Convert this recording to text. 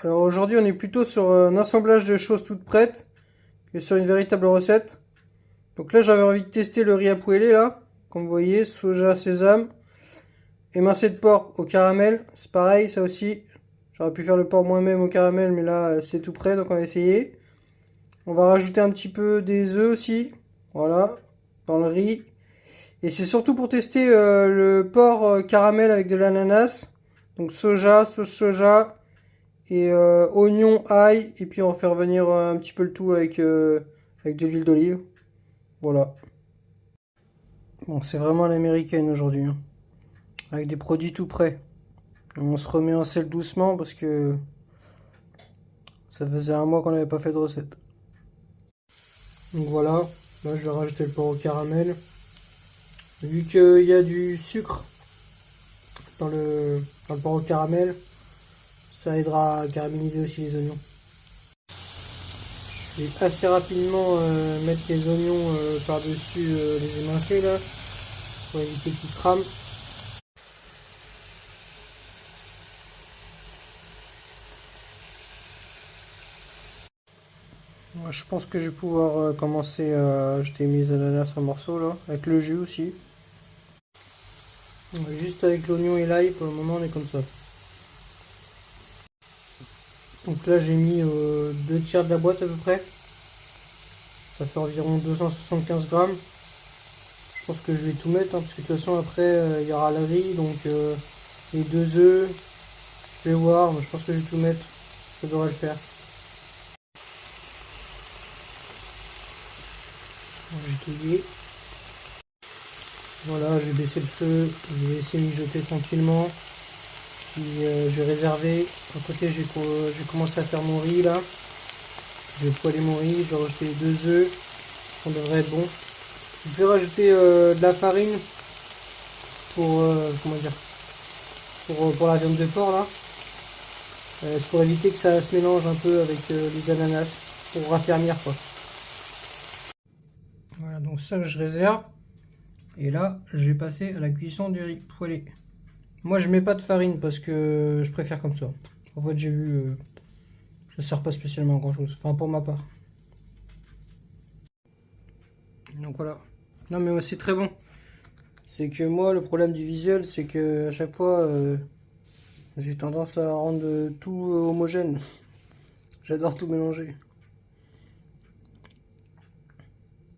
Alors aujourd'hui on est plutôt sur un assemblage de choses toutes prêtes que sur une véritable recette. Donc là j'avais envie de tester le riz à poêler là, comme vous voyez, soja, sésame, émincé de porc au caramel, c'est pareil ça aussi. J'aurais pu faire le porc moi-même au caramel mais là c'est tout prêt donc on va essayer. On va rajouter un petit peu des œufs aussi, voilà, dans le riz. Et c'est surtout pour tester le porc caramel avec de l'ananas. Donc soja, sauce soja et oignon, ail. Et puis on va faire venir un petit peu le tout avec de l'huile d'olive. Voilà. Bon, c'est vraiment à l'américaine aujourd'hui, hein. Avec des produits tout prêts. On se remet en selle doucement parce que ça faisait un mois qu'on n'avait pas fait de recette. Donc voilà, là je vais rajouter le porc au caramel. Vu qu'il y a du sucre dans le porc au caramel, ça aidera à caraméliser aussi les oignons. Je vais assez rapidement mettre les oignons par-dessus les émincés là, pour éviter qu'ils crament. Moi, je pense que je vais pouvoir commencer à jeter mes ananas en morceaux là, avec le jus aussi. Juste avec l'oignon et l'ail, pour le moment on est comme ça. Donc là j'ai mis 2 tiers de la boîte à peu près. Ça fait environ 275 grammes. Je pense que je vais tout mettre, hein, parce que de toute façon après il y aura le riz, donc les 2 œufs. Je vais voir, mais je pense que je vais tout mettre. Ça devrait le faire. J'ai tout dit. Voilà, je vais baisser le feu. Je vais laisser mijoter tranquillement. Puis je vais réserver. À côté, j'ai commencé à faire mon riz là. Je vais poêler mon riz. Je vais rajouter les 2 œufs. Ça devrait être bon. Je vais rajouter de la farine pour comment dire, pour la viande de porc là. C'est pour éviter que ça se mélange un peu avec les ananas, pour raffermir quoi. Voilà, donc ça je réserve. Et là, je vais passer à la cuisson du riz poêlé. Moi je mets pas de farine parce que je préfère comme ça. En fait j'ai vu, ça sert pas spécialement à grand chose, enfin pour ma part. Donc voilà. Non mais ouais, c'est très bon. C'est que moi le problème du visuel c'est que à chaque fois j'ai tendance à rendre tout homogène. J'adore tout mélanger.